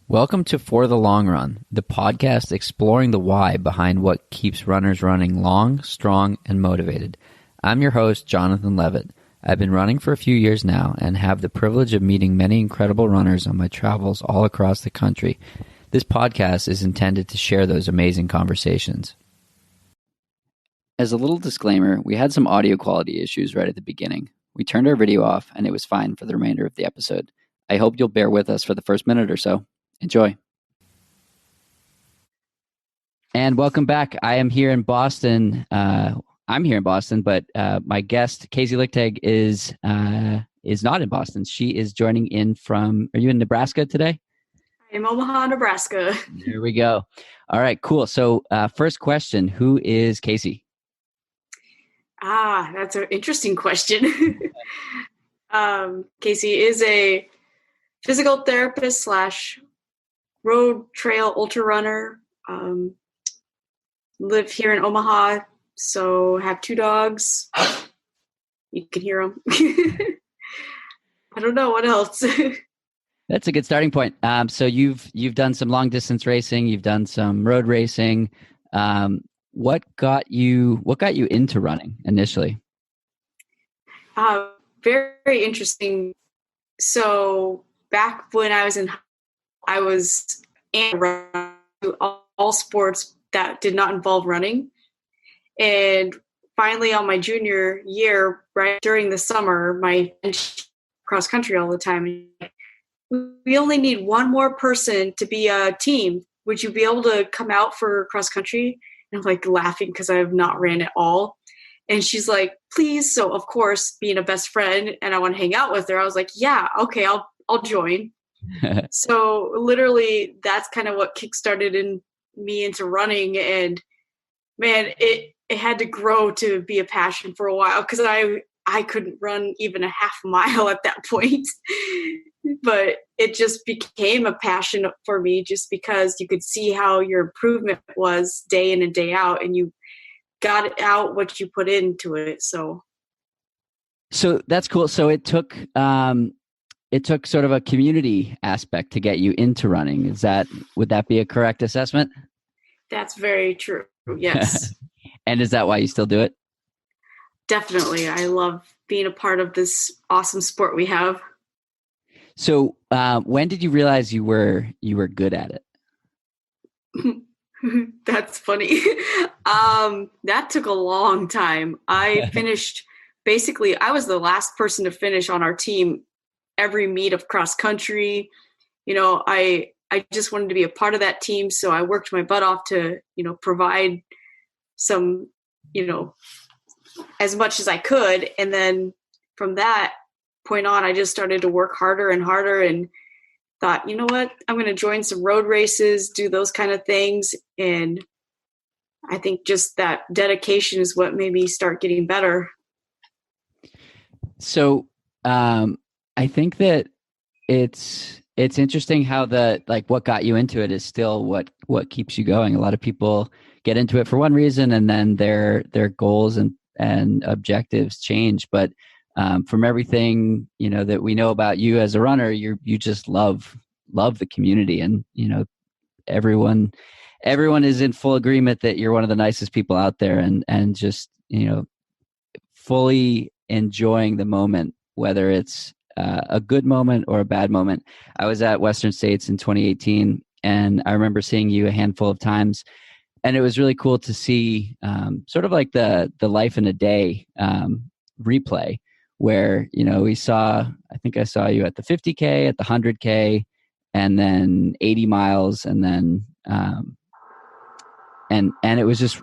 Welcome to For the Long Run, the podcast exploring the why behind what keeps runners running long, strong, and motivated. I'm your host, Jonathan Levitt. I've been running for a few years now and have the privilege of meeting many incredible runners on my travels all across the country. This podcast is intended to share those amazing conversations. As a little disclaimer, we had some audio quality issues right at the beginning. We turned our video off and it was fine for the remainder of the episode. I hope you'll bear with us for the first minute or so. Enjoy. And welcome back. I am here in Boston. I'm here in Boston, but my guest, Kaci Lickteig, is not in Boston. She is joining in from, are you in Nebraska today? I'm Omaha, Nebraska. There we go. All right, cool. So first question, who is Kaci? That's an interesting question. Kaci is a physical therapist / road trail ultra runner. Live here in Omaha, so have 2 dogs. You can hear them. I don't know what else. That's a good starting point. So you've done some long distance racing, you've done some road racing. What got you into running initially? Very interesting. So back when I was all sports that did not involve running. And finally on my junior year, right during the summer, my cross country all the time. We only need one more person to be a team. Would you be able to come out for cross country? And I'm like laughing because I have not ran at all. And she's like, please. So of course, being a best friend and I want to hang out with her, I was like, yeah, okay, I'll join. So literally that's kind of what kickstarted me into running. And man, it had to grow to be a passion for a while because I couldn't run even a half mile at that point. But it just became a passion for me just because you could see how your improvement was day in and day out, and you got out what you put into it. So that's cool. So it took sort of a community aspect to get you into running. Would that be a correct assessment? That's very true. Yes. And is that why you still do it? Definitely. I love being a part of this awesome sport we have. So when did you realize you were good at it? That's funny. That took a long time. I was the last person to finish on our team every meet of cross country. You know, I just wanted to be a part of that team. So I worked my butt off to, provide some, as much as I could. And then from that point on, I just started to work harder and harder and thought, you know what, I'm going to join some road races, do those kind of things. And I think just that dedication is what made me start getting better. So I think that it's interesting how what got you into it is still what keeps you going. A lot of people get into it for one reason and then their goals and objectives change. But from everything, that we know about you as a runner, you just love the community, and, everyone is in full agreement that you're one of the nicest people out there, and just, fully enjoying the moment, whether it's a good moment or a bad moment. I was at Western States in 2018, and I remember seeing you a handful of times, and it was really cool to see sort of like the life in a day replay, where, I think I saw you at the 50K, at the 100K, and then 80 miles. And then, and it was just,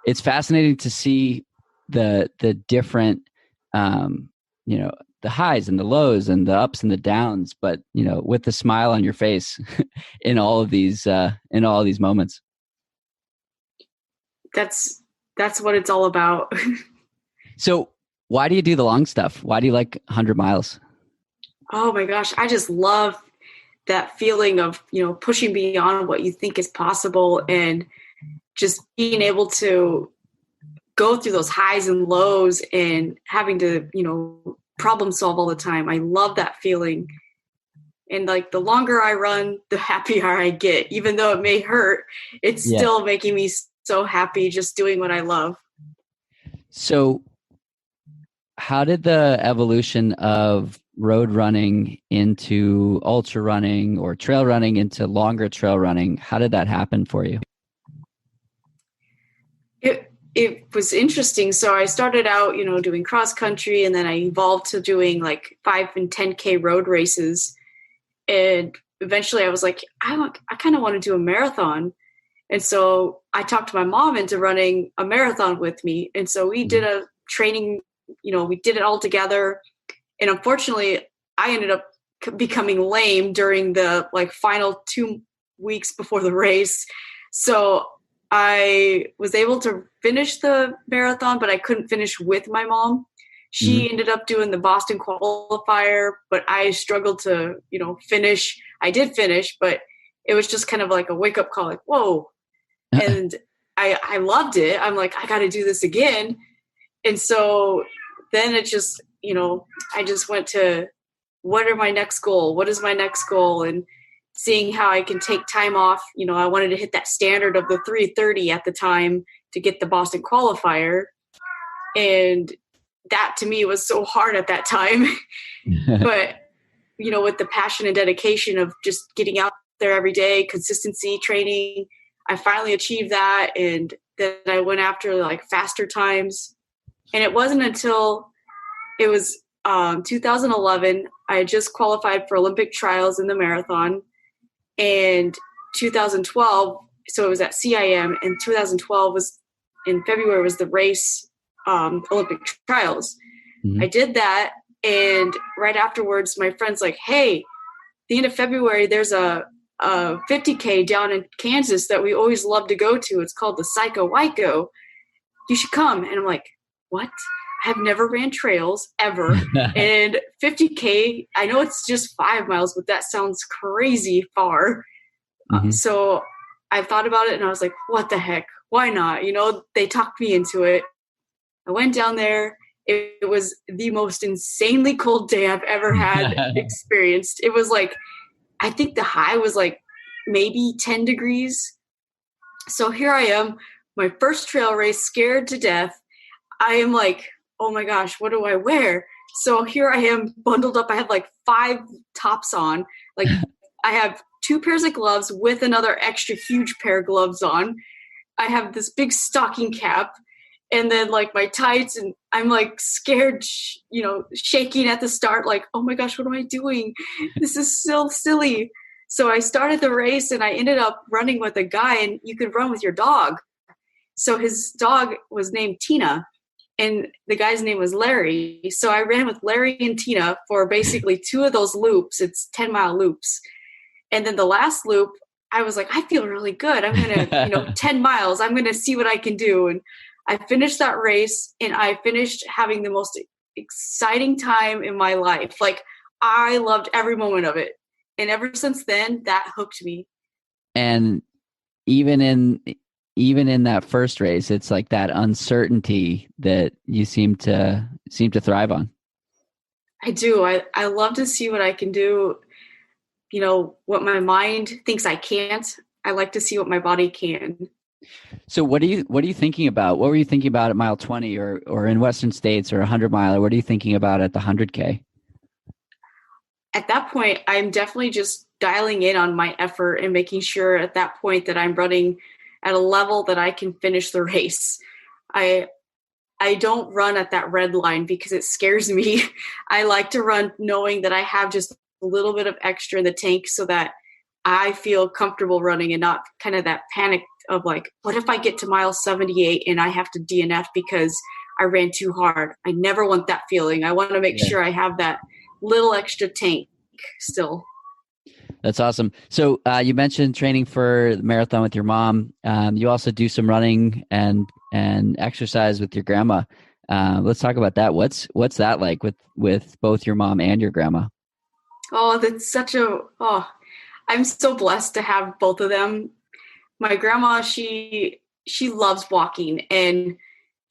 it's fascinating to see the different, the highs and the lows and the ups and the downs, but, with the smile on your face in all of these moments. That's what it's all about. So why do you do the long stuff? Why do you like 100 miles? Oh my gosh. I just love that feeling of, pushing beyond what you think is possible and just being able to go through those highs and lows and having to, problem solve all the time. I love that feeling. And like the longer I run, the happier I get. Even though it may hurt, it's still making me so happy just doing what I love. So how did the evolution of road running into ultra running or trail running into longer trail running, how did that happen for you? It was interesting. So I started out, doing cross country, and then I evolved to doing like 5 and 10K road races. And eventually I was like, I kind of want to do a marathon. And so I talked to my mom into running a marathon with me. And so we did a training, we did it all together. And unfortunately, I ended up becoming lame during the like final 2 weeks before the race. So I was able to finish the marathon, but I couldn't finish with my mom. She ended up doing the Boston qualifier, but I struggled to, finish. I did finish, but it was just kind of like a wake up call, like, whoa. And I loved it. I'm like, I got to do this again. And so then it just, I just went to, what are my next goal? What is my next goal? And seeing how I can take time off. I wanted to hit that standard of the 3:30 at the time to get the Boston qualifier. And that to me was so hard at that time. But, with the passion and dedication of just getting out there every day, consistency training, I finally achieved that. And then I went after like faster times. And it wasn't until it was 2011, I had just qualified for Olympic trials in the marathon. And 2012, so it was at CIM, and 2012 was in February was the race, Olympic trials. I did that, and right afterwards, my friend's like, "Hey, the end of February, there's a 50K down in Kansas that we always love to go to. It's called the Psycho Waiko. You should come." And I'm like, "What? I have never ran trails ever, and 50K. I know it's just 5 miles, but that sounds crazy far." So I thought about it, and I was like, "What the heck? Why not?" They talked me into it. I went down there. It was the most insanely cold day I've ever had experienced. It was like, I think the high was like maybe 10 degrees. So here I am, my first trail race, scared to death. I am like, oh my gosh, what do I wear? So here I am bundled up. I have like 5 tops on. Like I have 2 pairs of gloves with another extra huge pair of gloves on. I have this big stocking cap. And then like my tights, and I'm like scared, shaking at the start, like, oh my gosh, what am I doing? This is so silly. So I started the race, and I ended up running with a guy, and you could run with your dog. So his dog was named Tina, and the guy's name was Larry. So I ran with Larry and Tina for basically 2 of those loops. It's 10-mile loops. And then the last loop, I was like, I feel really good. I'm going to, 10 miles, I'm going to see what I can do. And I finished that race, and I finished having the most exciting time in my life. Like I loved every moment of it. And ever since then, that hooked me. And even in that first race, it's like that uncertainty that you seem to thrive on. I do. I love to see what I can do. What my mind thinks I can't. I like to see what my body can. So what are you thinking about? What were you thinking about at mile 20 or in Western States or 100 mile? What are you thinking about at the 100K? At that point, I'm definitely just dialing in on my effort and making sure at that point that I'm running at a level that I can finish the race. I don't run at that red line because it scares me. I like to run knowing that I have just a little bit of extra in the tank so that I feel comfortable running and not kind of that panic of like, what if I get to mile 78 and I have to DNF because I ran too hard? I never want that feeling. I want to make sure I have that little extra tank still. That's awesome. So you mentioned training for the marathon with your mom. You also do some running and exercise with your grandma. Let's talk about that. What's that like with both your mom and your grandma? Oh, that's I'm so blessed to have both of them. My grandma, she loves walking, and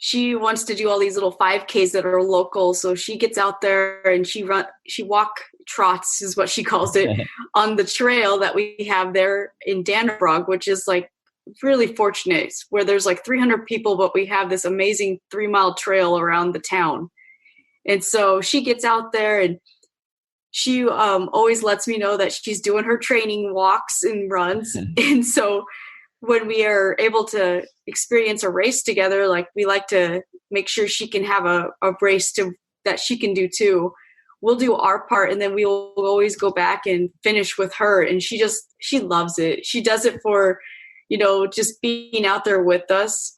she wants to do all these little 5Ks that are local. So she gets out there and she walk trots is what she calls it on the trail that we have there in Dannebrog, which is like really fortunate, where there's like 300 people, but we have this amazing 3-mile trail around the town. And so she gets out there and she always lets me know that she's doing her training walks and runs. And so when we are able to experience a race together, like we like to make sure she can have a race that she can do too. We'll do our part and then we'll always go back and finish with her. And she loves it. She does it for, just being out there with us.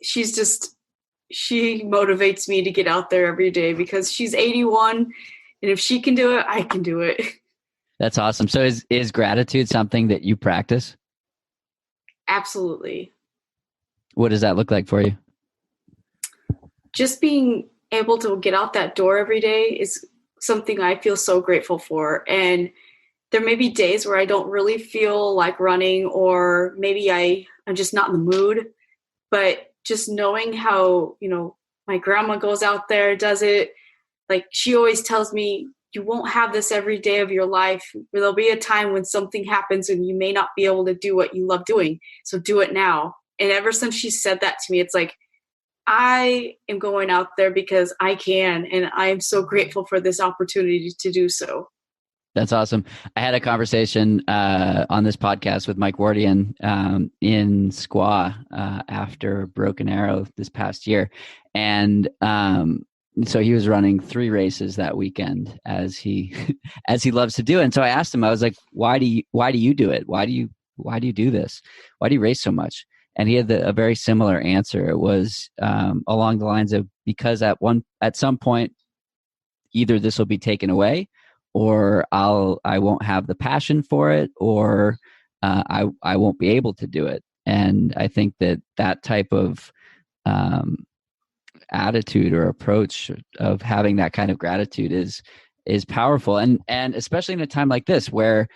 She motivates me to get out there every day because she's 81. And if she can do it, I can do it. That's awesome. So is gratitude something that you practice? Absolutely. What does that look like for you? Just being able to get out that door every day is something I feel so grateful for. And there may be days where I don't really feel like running, or maybe I'm just not in the mood. But just knowing how, my grandma goes out there, does it. Like she always tells me, you won't have this every day of your life. There'll be a time when something happens and you may not be able to do what you love doing. So do it now. And ever since she said that to me, it's like, I am going out there because I can. And I am so grateful for this opportunity to do so. That's awesome. I had a conversation on this podcast with Mike Wardian in Squaw after Broken Arrow this past year. And so he was running 3 races that weekend as he loves to do. And so I asked him, I was like, why do you do it? Why do you do this? Why do you race so much? And he had a very similar answer. It was along the lines of, because at some point, either this will be taken away, or I won't have the passion for it, or I won't be able to do it. And I think that type of attitude or approach of having that kind of gratitude is powerful, and especially in a time like this where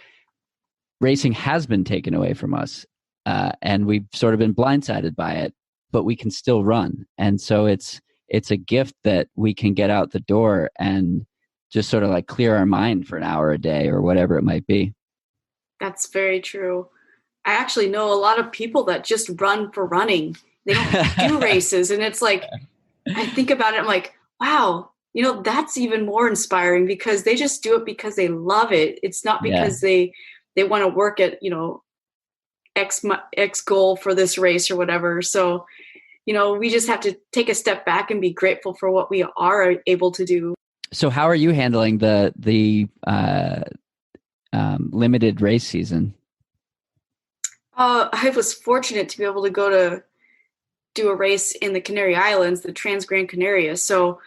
racing has been taken away from us, and we've sort of been blindsided by it, but we can still run. And so it's a gift that we can get out the door and just sort of like clear our mind for an hour a day or whatever it might be. That's very true. I actually know a lot of people that just run for running. They don't do races. And it's like, I think about it, I'm like, wow, that's even more inspiring, because they just do it because they love it. It's not because they want to work at, X goal for this race or whatever. So, we just have to take a step back and be grateful for what we are able to do. So how are you handling the limited race season? I was fortunate to be able to go to do a race in the Canary Islands, the Trans Gran Canaria. So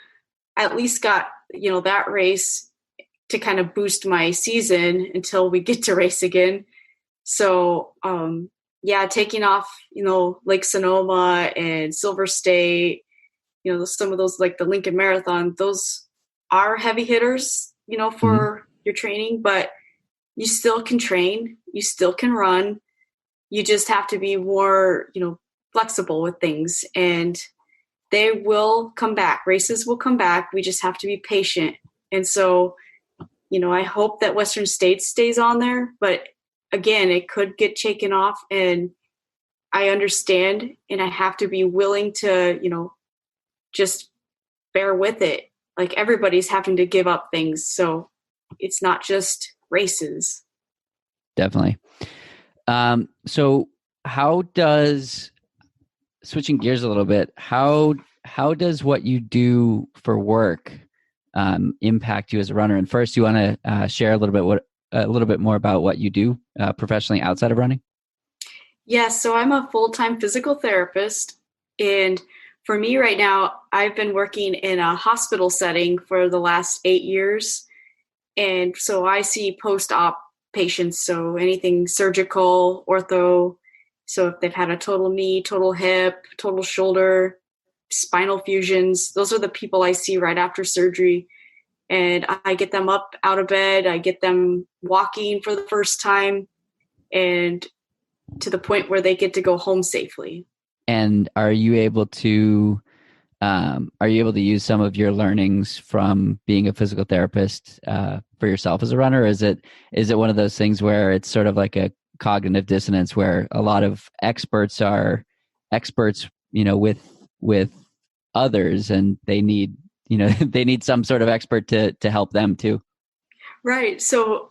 I at least got, that race to kind of boost my season until we get to race again. So, taking off, Lake Sonoma and Silver State, some of those, like the Lincoln Marathon, those are heavy hitters, for your training, but you still can train, you still can run. You just have to be more, flexible with things, and they will come back. Races will come back. We just have to be patient. And so, I hope that Western States stays on there, but again, it could get taken off, and I understand, and I have to be willing to, just bear with it. Like everybody's having to give up things. So it's not just races. Definitely. So how does, switching gears a little bit, how does what you do for work impact you as a runner? And first, you want to share a little bit more about what you do professionally outside of running? Yes. So I'm a full-time physical therapist, and for me right now, I've been working in a hospital setting for the last 8 years. And so I see post-op patients, so anything surgical, ortho. So if they've had a total knee, total hip, total shoulder, spinal fusions, those are the people I see right after surgery. And I get them up out of bed. I get them walking for the first time, and to the point where they get to go home safely. And are you able to use some of your learnings from being a physical therapist for yourself as a runner? Or is it one of those things where it's sort of like a cognitive dissonance where a lot of experts are experts, with others, and they need, they need some sort of expert to help them too? Right. So,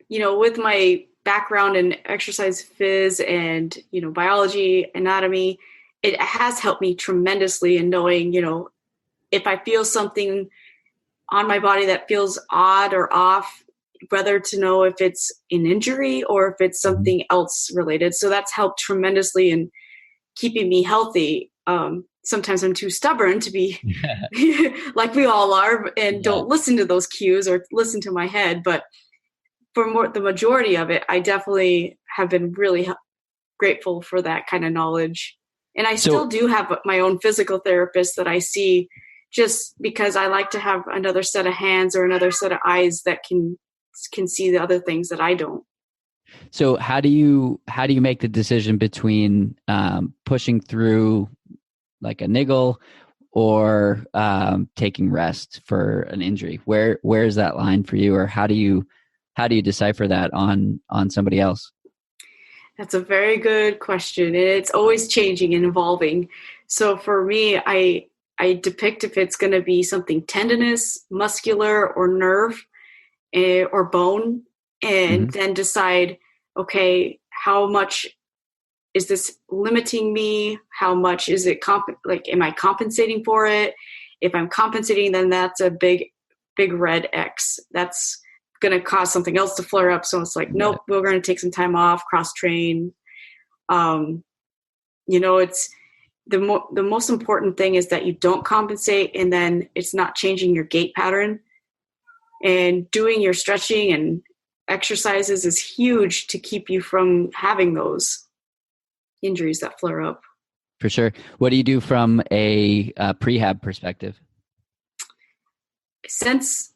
with my background in exercise phys and, biology, anatomy, it has helped me tremendously in knowing, if I feel something on my body that feels odd or off, whether to know if it's an injury or if it's something else related. So that's helped tremendously in keeping me healthy. Sometimes I'm too stubborn to be like we all are and Yeah. don't listen to those cues or listen to my head. But for the majority of it, I definitely have been really grateful for that kind of knowledge. And I still So, do have my own physical therapist that I see just because I like to have another set of hands or another set of eyes that can see the other things that I don't. so how do you make the decision between pushing through like a niggle or taking rest for an injury? Where is that line for you, or how do you decipher that on somebody else? That's a very good question. And it's always changing and evolving. So for me, I depict if it's going to be something tendinous, muscular, or nerve, or bone, and Hmm. then decide, okay, how much is this limiting me? How much is it am I compensating for it? If I'm compensating, then that's a big red X. That's going to cause something else to flare up. So it's like, Yeah, nope, we're going to take some time off, cross train. Um, it's the most important thing is that you don't compensate, and then it's not changing your gait pattern, and doing your stretching and exercises is huge to keep you from having those injuries that flare up. for sure. What do you do from a prehab perspective? Since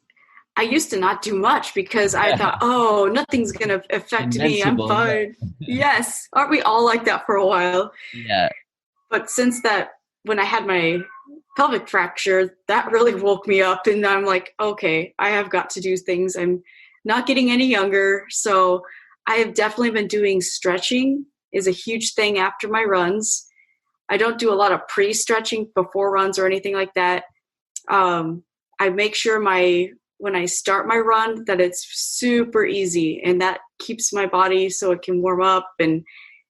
I used to not do much because I thought, oh, nothing's going to affect me. I'm Invincible. fine. Yes. Aren't we all like that for a while? Yeah. But since that, when I had my pelvic fracture, that really woke me up. And I'm like, okay, I have got to do things. I'm not getting any younger. So I have definitely been doing stretching is a huge thing after my runs. I don't do a lot of pre-stretching before runs or anything like that. I make sure when I start my run that it's super easy, and that keeps my body so it can warm up and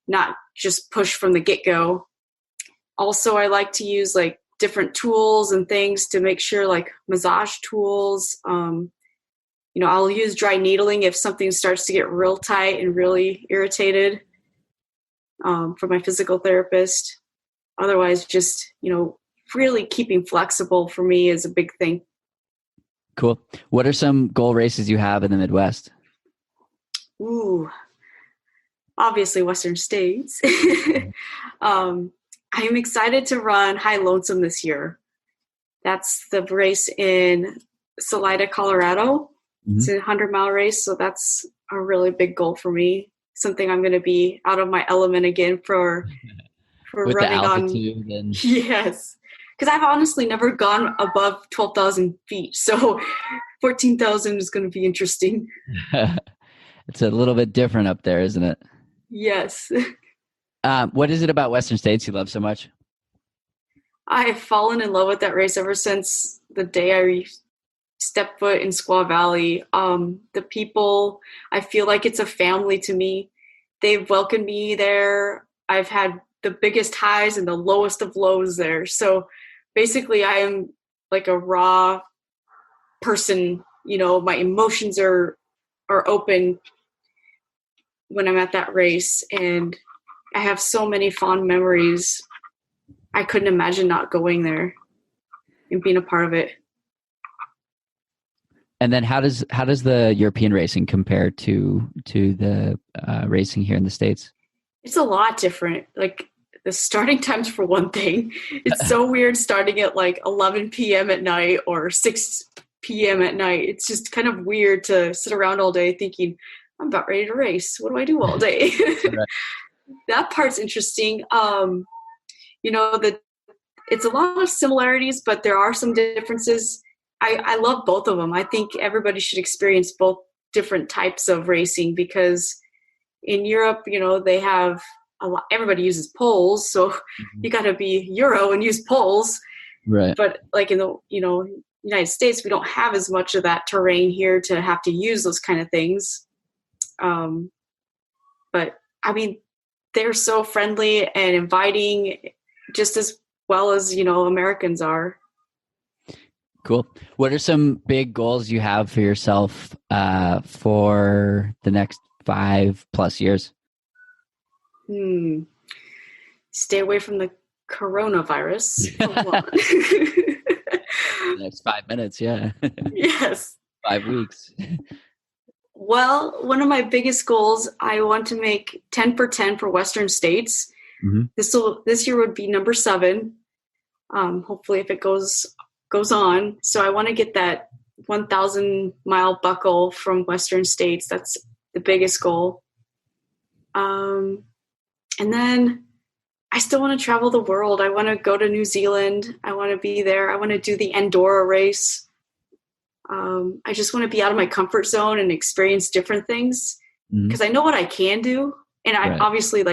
not just push from the get-go. Also, I like to use like different tools and things to make sure, like massage tools. I'll use dry needling if something starts to get real tight and really irritated, for my physical therapist. Otherwise, just, really keeping flexible for me is a big thing. Cool. What are some goal races you have in the Midwest? Ooh, obviously Western States. I am excited to run High Lonesome this year. That's the race in Salida, Colorado. It's a 100-mile race, so that's a really big goal for me. Something I'm going to be out of my element again for With the running on. altitude and Yes, because I've honestly never gone above 12,000 feet, so 14,000 is going to be interesting. it's a little bit different up there, isn't it? Yes. What is it about Western States you love so much? I have fallen in love with that race ever since the day I stepped foot in Squaw Valley. The people, I feel like it's a family to me. They've welcomed me there. I've had the biggest highs and the lowest of lows there. So basically, I am like a raw person. My emotions are open when I'm at that race, and I have so many fond memories. I couldn't imagine not going there and being a part of it. And then how does the European racing compare to the racing here in the States? It's a lot different. Like the starting times for one thing. It's so weird starting at like 11 p.m. at night or 6 p.m. at night. It's just kind of weird to sit around all day thinking, I'm about ready to race. What do I do all day? Right. That part's interesting. that it's a lot of similarities, but there are some differences. I love both of them. I think everybody should experience both different types of racing, because in Europe, they have a lot, everybody uses poles, so you got to be Euro and use poles. Right. But like in the, United States, we don't have as much of that terrain here to have to use those kind of things. But I mean, they're so friendly and inviting, just as well as, Americans are. Cool. What are some big goals you have for yourself for the next 5+ years? Stay away from the coronavirus. The next 5 minutes, yeah. Yes. 5 weeks. Well, one of my biggest goals, I want to make 10 for 10 for Western States. Mm-hmm. This year would be number 7. Hopefully, if it goes on. So I want to get that 1,000-mile buckle from Western States. That's the biggest goal. And then I still want to travel the world. I want to go to New Zealand. I want to be there. I want to do the Andorra race. I just want to be out of my comfort zone and experience different things, because I know what I can do. And I obviously,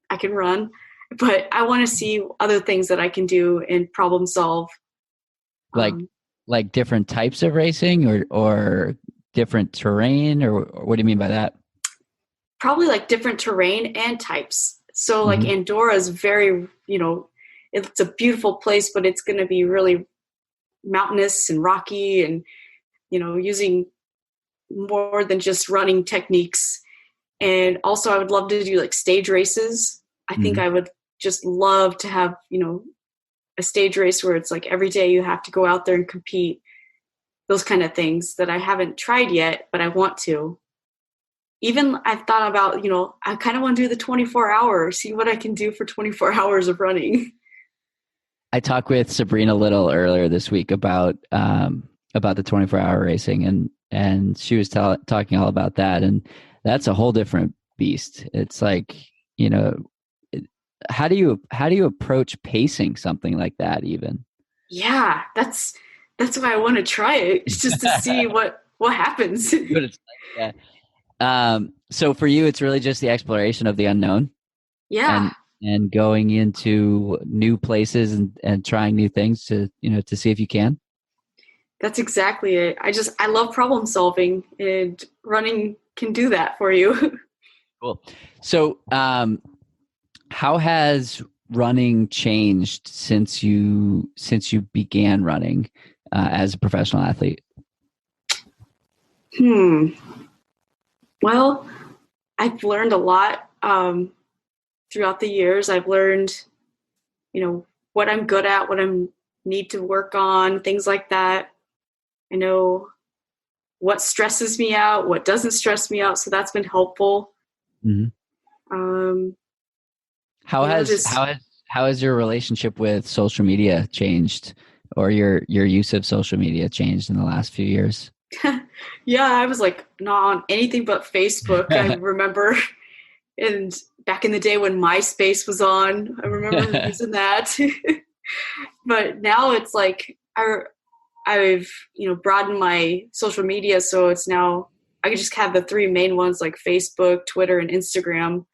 I can run, but I want to see other things that I can do and problem solve. Like different types of racing or different terrain, or what do you mean by that? Probably like different terrain and types. So like Andorra is very, it's a beautiful place, but it's going to be really mountainous and rocky, and, using more than just running techniques. And also I would love to do like stage races. I think I would just love to have, a stage race where it's like every day you have to go out there and compete, those kind of things that I haven't tried yet, but I want to. Even I've thought about, I kind of want to do the 24 hours, see what I can do for 24 hours of running. I talked with Sabrina Little earlier this week about the 24-hour racing, and she was talking all about that, and that's a whole different beast. It's like, how do you approach pacing something like that even? Yeah, that's why I want to try it. It's just to see what happens. Yeah. So for you, it's really just the exploration of the unknown. Yeah. And going into new places and trying new things to see if you can. That's exactly it. I love problem solving, and running can do that for you. Cool. So, how has running changed since you began running as a professional athlete? Well, I've learned a lot throughout the years. I've learned, what I'm good at, what I need to work on, things like that. I know what stresses me out, what doesn't stress me out. So that's been helpful. How has your relationship with social media changed, or your use of social media changed in the last few years? Yeah, I was like not on anything but Facebook. I remember, and back in the day when MySpace was on, I remember using that. But now it's like I've broadened my social media, so it's now I can just have the 3 main ones like Facebook, Twitter, and Instagram.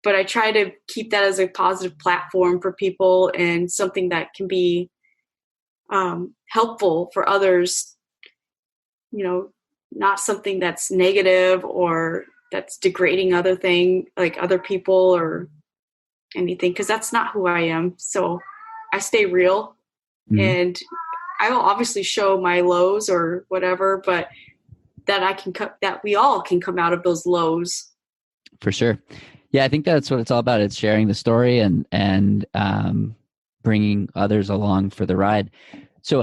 But I try to keep that as a positive platform for people and something that can be helpful for others. Not something that's negative or that's degrading other people or anything, because that's not who I am. So I stay real, and I will obviously show my lows or whatever, but that we all can come out of those lows. For sure. Yeah, I think that's what it's all about. It's sharing the story and bringing others along for the ride. So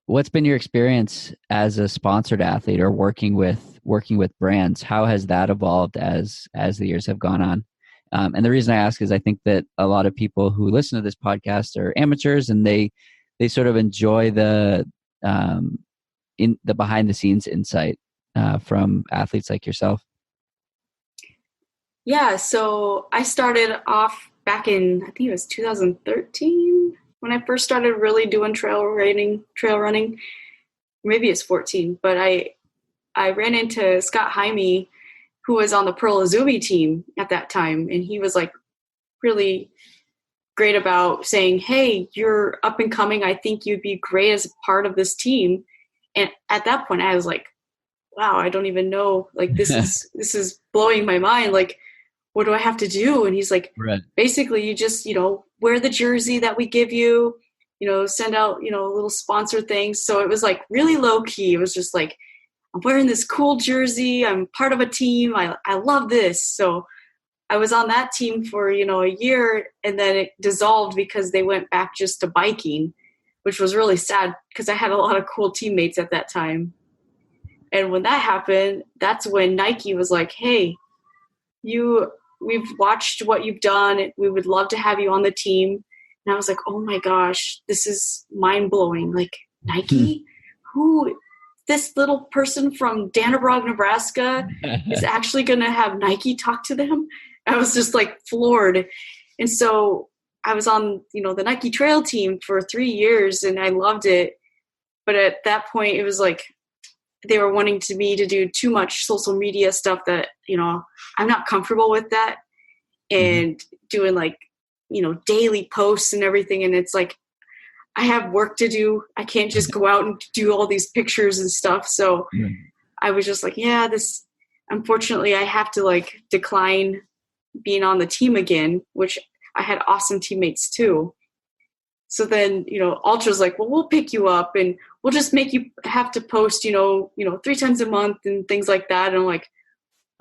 what's been your experience as a sponsored athlete or working with brands? How has that evolved as the years have gone on? And the reason I ask is I think that a lot of people who listen to this podcast are amateurs, and they sort of enjoy the behind the scenes insight from athletes like yourself. Yeah, so I started off back in, I think it was 2013 when I first started really doing trail running. Maybe it's 14, but I ran into Scott Jaime, who was on the Pearl Izumi team at that time, and he was like really great about saying, "Hey, you're up and coming. I think you'd be great as a part of this team." And at that point, I was like, "Wow, I don't even know. Like this is blowing my mind. Like, what do I have to do?" And he's like, Right. "Basically, you just wear the jersey that we give you. Send out little sponsor things." So it was like really low key. It was just like, I'm wearing this cool jersey. I'm part of a team. I love this. So I was on that team for, a year, and then it dissolved because they went back just to biking, which was really sad because I had a lot of cool teammates at that time. And when that happened, that's when Nike was like, "Hey, we've watched what you've done. We would love to have you on the team." And I was like, "Oh my gosh, this is mind blowing. Like, Nike, who, this little person from Dannebrog, Nebraska is actually going to have Nike talk to them?" I was just like floored. And so I was on, the Nike trail team for 3 years, and I loved it. But at that point, it was like they were wanting me to do too much social media stuff that, I'm not comfortable with that, and doing like, daily posts and everything. And it's like, I have work to do. I can't just go out and do all these pictures and stuff. So I was just like, yeah, unfortunately I have to like decline being on the team again, which I had awesome teammates too. So then, Ultra's like, "Well, we'll pick you up and we'll just make you have to post, 3 times a month and things like that." And I'm like,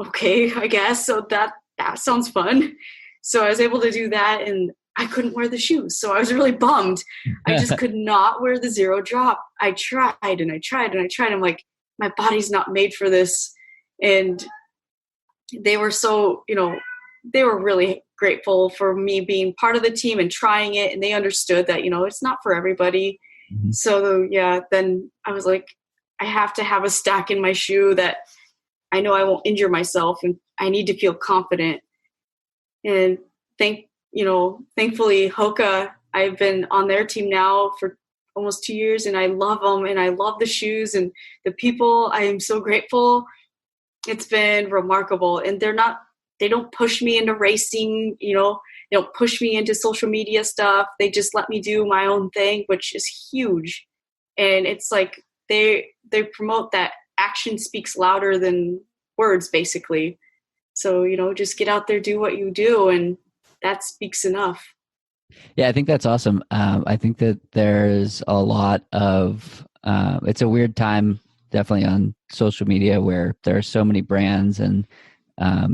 "Okay, I guess." So that sounds fun. So I was able to do that, and I couldn't wear the shoes. So I was really bummed. I just could not wear the zero drop. I tried and I tried and I tried. I'm like, my body's not made for this. And they were so, they were really grateful for me being part of the team and trying it. And they understood that, it's not for everybody. So yeah, then I was like, I have to have a stack in my shoe that I know I won't injure myself, and I need to feel confident. And thankfully Hoka, I've been on their team now for almost 2 years, and I love them, and I love the shoes and the people. I am so grateful. It's been remarkable. And they don't push me into racing, they don't push me into social media stuff. They just let me do my own thing, which is huge. And it's like they promote that action speaks louder than words, basically. So, just get out there, do what you do, and that speaks enough. Yeah, I think that's awesome. I think that there's a lot of, it's a weird time definitely on social media where there are so many brands, and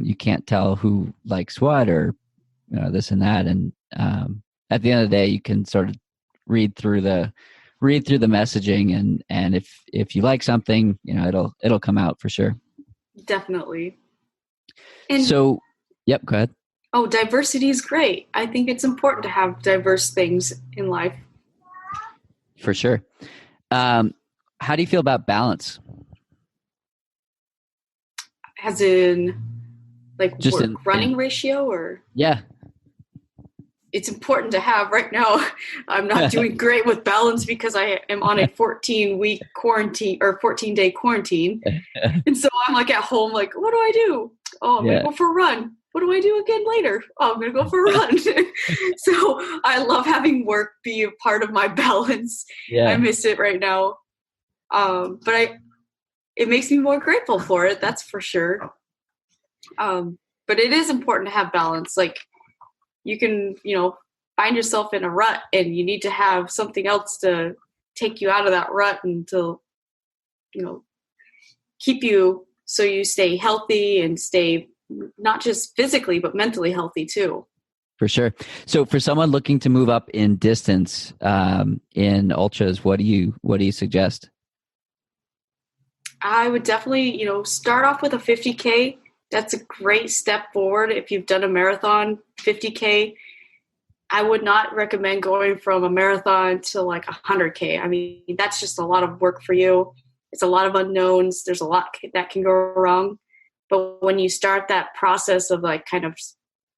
you can't tell who likes what, or this and that. And at the end of the day, you can sort of read through the messaging, and if you like something, it'll come out for sure. Definitely. And so, yep, go ahead. Oh, diversity is great. I think it's important to have diverse things in life. For sure. How do you feel about balance? As in, like, just running ratio, or? Yeah. It's important to have. Right now, I'm not doing great with balance because I am on a 14-week quarantine, or 14-day quarantine. And so I'm like at home, like, what do I do? Oh, I'm going to go for a run. What do I do again later? Oh, I'm going to go for a run. So I love having work be a part of my balance. Yeah. I miss it right now. But it makes me more grateful for it. That's for sure. But it is important to have balance. Like, you can, find yourself in a rut, and you need to have something else to take you out of that rut and to, keep you so you stay healthy and stay not just physically, but mentally healthy too. For sure. So for someone looking to move up in distance in ultras, what do you suggest? I would definitely, start off with a 50K. That's a great step forward. If you've done a marathon, 50K, I would not recommend going from a marathon to like 100K. I mean, that's just a lot of work for you. It's a lot of unknowns. There's a lot that can go wrong. But when you start that process of like kind of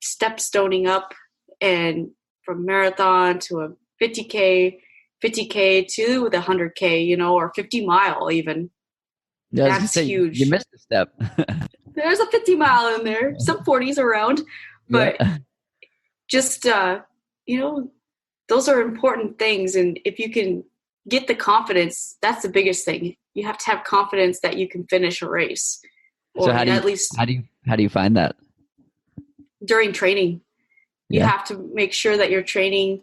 step stoning up, and from marathon to a 50K to the 100K, you know, or 50 mile even. Yeah, That's huge. You missed a step. There's a 50 mile in there, some 40s around, but Yeah. just, you know, those are important things. And if you can get the confidence, that's the biggest thing. You have to have confidence that you can finish a race, or So at least how do you find that? during training. You Yeah. have to make sure that your training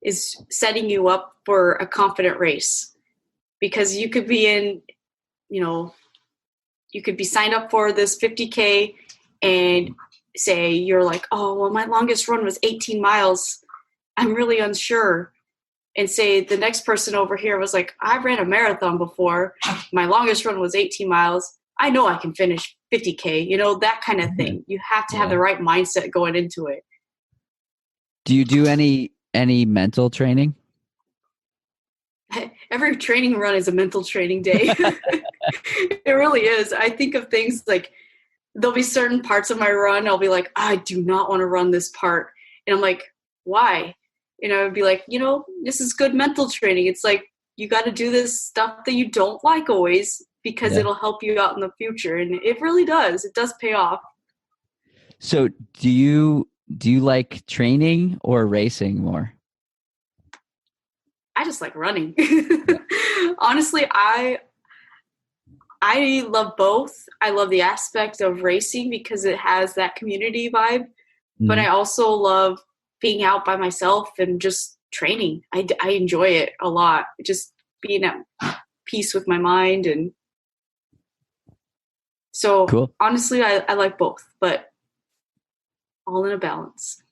is setting you up for a confident race, because you could be in, you know, you could be signed up for this 50K and say you're like, oh, well, my longest run was 18 miles. I'm really unsure. And say the next person over here was like, I ran a marathon before. My longest run was 18 miles. I know I can finish 50K, you know, that kind of thing. You have to have the right mindset going into it. Do you do any mental training? Every training run is a mental training day. It really is. I think of things like, there'll be certain parts of my run I'll be like, I do not want to run this part. And I'm like, why? And I would be like, you know, this is good mental training. It's like, you got to do this stuff that you don't like always, because it'll help you out in the future. And it really does. It does pay off. So do you like training or racing more? I just like running. Honestly, I love both. I love the aspect of racing because it has that community vibe, but I also love being out by myself and just training. I enjoy it a lot. Just being at peace with my mind. And so Cool. Honestly, I like both, but all in a balance.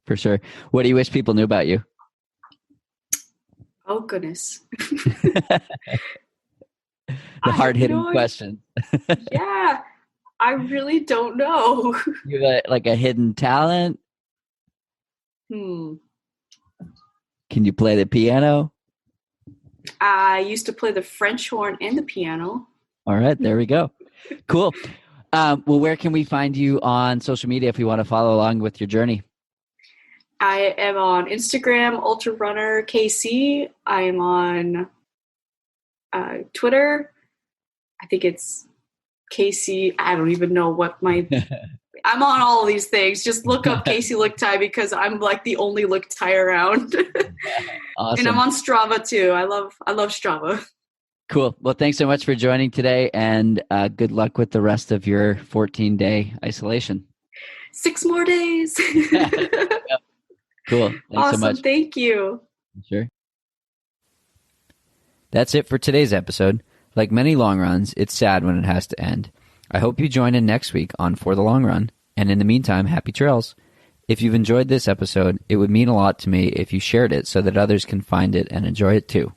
For sure. What do you wish people knew about you? Oh, goodness. The hard-hitting question. Yeah, I really don't know. You have like a hidden talent? Can you play the piano? I used to play the French horn and the piano. All right, there we go. Cool. Well, where can we find you on social media if we want to follow along with your journey? I am on Instagram, Ultra Runner KC. I am on Twitter. I think it's Kaci. I don't even know what my. I'm on all of these things. Just look up Kaci Lickteig, because I'm like the only Lickteig around. Awesome. And I'm on Strava too. I love Strava. Cool. Well, thanks so much for joining today, and good luck with the rest of your 14-day isolation. 6 more days. Cool. Thanks awesome. so much. Thank you. Sure. That's it for today's episode. Like many long runs, it's sad when it has to end. I hope you join in next week on For the Long Run. And in the meantime, happy trails. If you've enjoyed this episode, it would mean a lot to me if you shared it so that others can find it and enjoy it too.